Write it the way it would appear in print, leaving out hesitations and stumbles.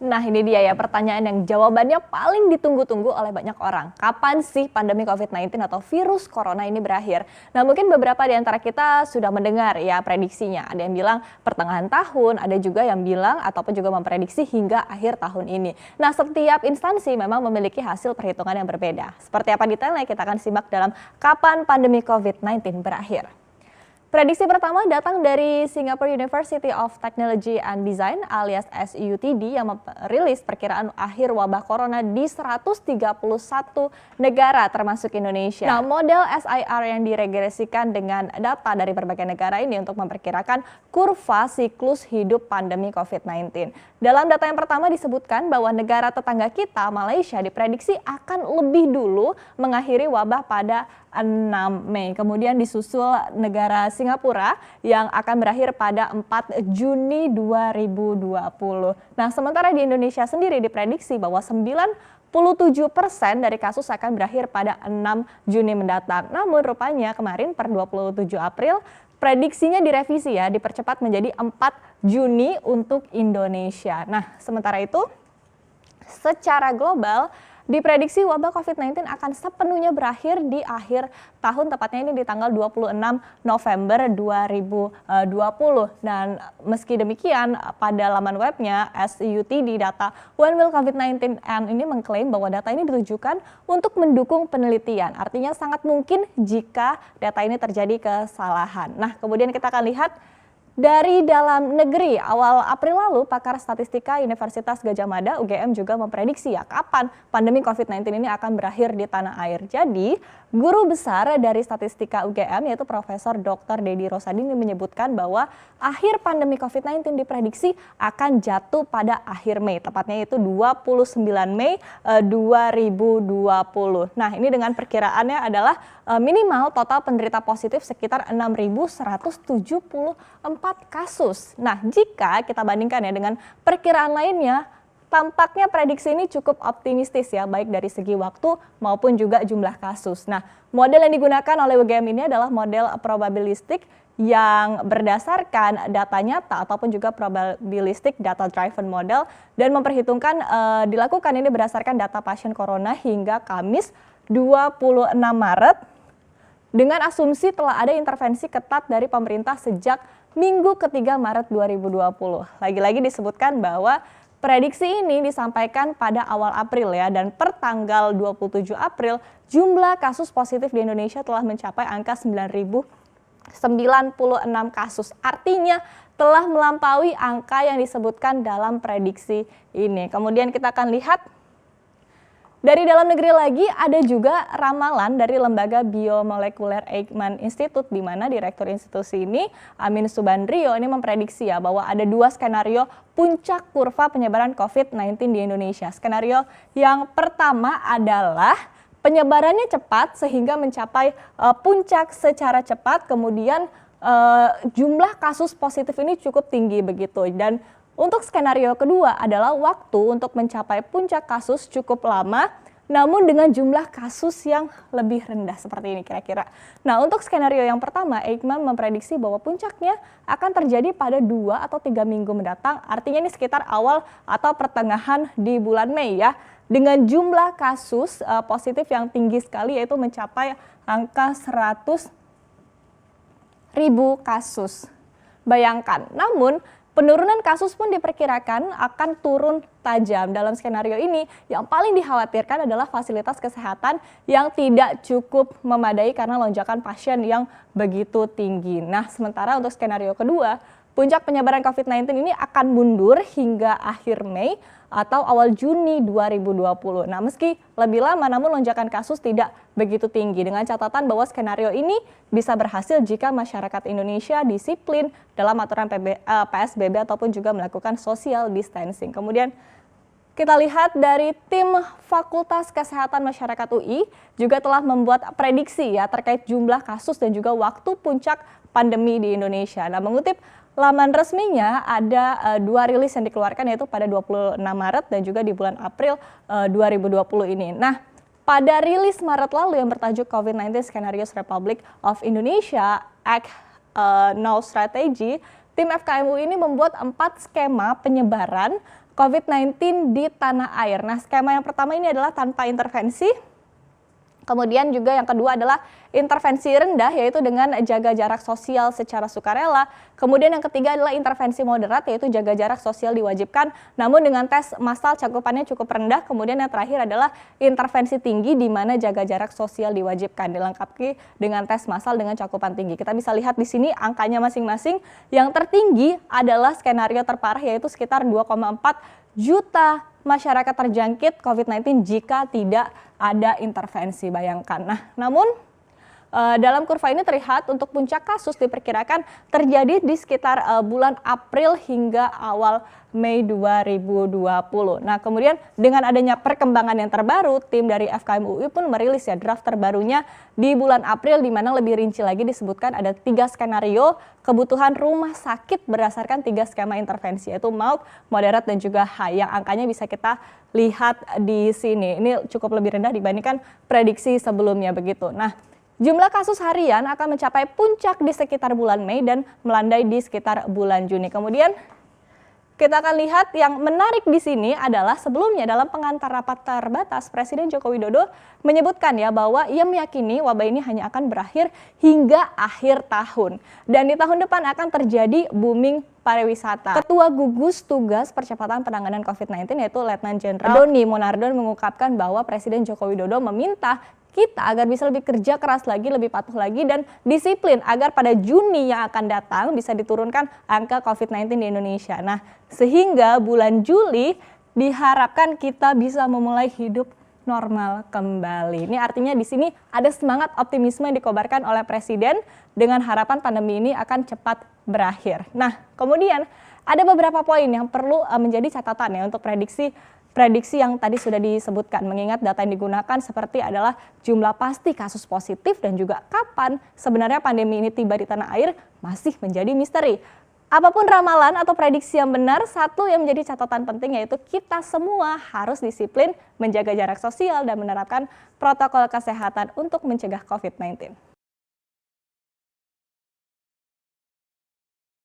Nah ini dia ya pertanyaan yang jawabannya paling ditunggu-tunggu oleh banyak orang. Kapan sih pandemi COVID-19 atau virus corona ini berakhir? Nah mungkin beberapa di antara kita sudah mendengar ya prediksinya. Ada yang bilang pertengahan tahun, ada juga yang bilang ataupun juga memprediksi hingga akhir tahun ini. Nah setiap instansi memang memiliki hasil perhitungan yang berbeda. Seperti apa detailnya kita akan simak dalam kapan pandemi COVID-19 berakhir. Prediksi pertama datang dari Singapore University of Technology and Design alias SUTD yang merilis perkiraan akhir wabah corona di 131 negara termasuk Indonesia. Nah, model SIR yang diregresikan dengan data dari berbagai negara ini untuk memperkirakan kurva siklus hidup pandemi COVID-19. Dalam data yang pertama disebutkan bahwa negara tetangga kita, Malaysia, diprediksi akan lebih dulu mengakhiri wabah pada 6 Mei. Kemudian disusul negara Singapura yang akan berakhir pada 4 Juni 2020. Nah, sementara di Indonesia sendiri diprediksi bahwa 97% dari kasus akan berakhir pada 6 Juni mendatang. Namun rupanya kemarin per 27 April prediksinya direvisi ya, dipercepat menjadi 4 Juni untuk Indonesia. Nah, sementara itu secara global diprediksi wabah COVID-19 akan sepenuhnya berakhir di akhir tahun, tepatnya ini di tanggal 26 November 2020. Dan meski demikian, pada laman webnya SUTD data When Will COVID-19 End ini mengklaim bahwa data ini ditujukan untuk mendukung penelitian. Artinya sangat mungkin jika data ini terjadi kesalahan. Nah, kemudian kita akan lihat dari dalam negeri. Awal April lalu, pakar statistika Universitas Gadjah Mada UGM juga memprediksi ya kapan pandemi COVID-19 ini akan berakhir di tanah air. Jadi, guru besar dari statistika UGM yaitu Profesor Dr. Dedi Rosadini menyebutkan bahwa akhir pandemi COVID-19 diprediksi akan jatuh pada akhir Mei, tepatnya itu 29 Mei 2020. Nah, ini dengan perkiraannya adalah minimal total penderita positif sekitar 6.174 kasus. Nah, jika kita bandingkan ya dengan perkiraan lainnya, tampaknya prediksi ini cukup optimistis ya, baik dari segi waktu maupun juga jumlah kasus. Nah, model yang digunakan oleh UGM ini adalah model probabilistik yang berdasarkan data nyata ataupun juga probabilistik data driven model dan memperhitungkan dilakukan ini berdasarkan data pasien corona hingga Kamis 26 Maret dengan asumsi telah ada intervensi ketat dari pemerintah sejak Minggu ketiga Maret 2020. Lagi-lagi disebutkan bahwa prediksi ini disampaikan pada awal April ya, dan per tanggal 27 April jumlah kasus positif di Indonesia telah mencapai angka 9.096 kasus. Artinya telah melampaui angka yang disebutkan dalam prediksi ini. Kemudian kita akan lihat dari dalam negeri lagi ada juga ramalan dari lembaga biomolekuler Eijkman Institute, di mana direktur institusi ini Amin Subandrio ini memprediksi ya bahwa ada dua skenario puncak kurva penyebaran COVID-19 di Indonesia. Skenario yang pertama adalah penyebarannya cepat sehingga mencapai puncak secara cepat, kemudian jumlah kasus positif ini cukup tinggi begitu. Dan untuk skenario kedua adalah waktu untuk mencapai puncak kasus cukup lama, namun dengan jumlah kasus yang lebih rendah seperti ini kira-kira. Nah, untuk skenario yang pertama, Eijkman memprediksi bahwa puncaknya akan terjadi pada 2 atau 3 minggu mendatang, artinya ini sekitar awal atau pertengahan di bulan Mei ya, dengan jumlah kasus positif yang tinggi sekali yaitu mencapai angka 100.000 kasus. Bayangkan, namun penurunan kasus pun diperkirakan akan turun tajam. Dalam skenario ini, yang paling dikhawatirkan adalah fasilitas kesehatan yang tidak cukup memadai karena lonjakan pasien yang begitu tinggi. Nah, sementara untuk skenario kedua, puncak penyebaran COVID-19 ini akan mundur hingga akhir Mei atau awal Juni 2020. Nah, meski lebih lama namun lonjakan kasus tidak begitu tinggi, dengan catatan bahwa skenario ini bisa berhasil jika masyarakat Indonesia disiplin dalam aturan PSBB ataupun juga melakukan social distancing. Kemudian kita lihat dari tim Fakultas Kesehatan Masyarakat UI juga telah membuat prediksi ya terkait jumlah kasus dan juga waktu puncak pandemi di Indonesia. Nah, mengutip laman resminya ada dua rilis yang dikeluarkan yaitu pada 26 Maret dan juga di bulan April 2020 ini. Nah, pada rilis Maret lalu yang bertajuk COVID-19 Scenarios Republic of Indonesia Act Now Strategy, tim FKM UI ini membuat 4 skema penyebaran COVID-19 di tanah air. Nah, skema yang pertama ini adalah tanpa intervensi. Kemudian juga yang kedua adalah intervensi rendah, yaitu dengan jaga jarak sosial secara sukarela. Kemudian yang ketiga adalah intervensi moderat, yaitu jaga jarak sosial diwajibkan, namun dengan tes massal cakupannya cukup rendah. Kemudian yang terakhir adalah intervensi tinggi, di mana jaga jarak sosial diwajibkan, dilengkapi dengan tes massal dengan cakupan tinggi. Kita bisa lihat di sini angkanya masing-masing. Yang tertinggi adalah skenario terparah, yaitu sekitar 2,4 juta masyarakat terjangkit COVID-19 jika tidak ada intervensi, bayangkan. Nah, namun dalam kurva ini terlihat untuk puncak kasus diperkirakan terjadi di sekitar bulan April hingga awal Mei 2020. Nah, kemudian dengan adanya perkembangan yang terbaru, tim dari FKM UI pun merilis draft terbarunya di bulan April, di mana lebih rinci lagi disebutkan ada 3 skenario kebutuhan rumah sakit berdasarkan 3 skema intervensi, yaitu mild, moderat, dan juga high, yang angkanya bisa kita lihat di sini. Ini cukup lebih rendah dibandingkan prediksi sebelumnya begitu. Nah, jumlah kasus harian akan mencapai puncak di sekitar bulan Mei dan melandai di sekitar bulan Juni. Kemudian kita akan lihat yang menarik di sini adalah sebelumnya dalam pengantar rapat terbatas, Presiden Joko Widodo menyebutkan bahwa ia meyakini wabah ini hanya akan berakhir hingga akhir tahun. Dan di tahun depan akan terjadi booming pariwisata. Ketua Gugus Tugas Percepatan Penanganan COVID-19 yaitu Letnan Jenderal Doni Monardo mengungkapkan bahwa Presiden Joko Widodo meminta kita agar bisa lebih kerja keras lagi, lebih patuh lagi, dan disiplin agar pada Juni yang akan datang bisa diturunkan angka COVID-19 di Indonesia. Nah, sehingga bulan Juli diharapkan kita bisa memulai hidup normal kembali. Ini artinya di sini ada semangat optimisme yang dikobarkan oleh Presiden dengan harapan pandemi ini akan cepat berakhir. Nah, kemudian ada beberapa poin yang perlu menjadi catatan untuk prediksi yang tadi sudah disebutkan, mengingat data yang digunakan seperti adalah jumlah pasti kasus positif dan juga kapan sebenarnya pandemi ini tiba di tanah air masih menjadi misteri. Apapun ramalan atau prediksi yang benar, satu yang menjadi catatan penting yaitu kita semua harus disiplin menjaga jarak sosial dan menerapkan protokol kesehatan untuk mencegah COVID-19.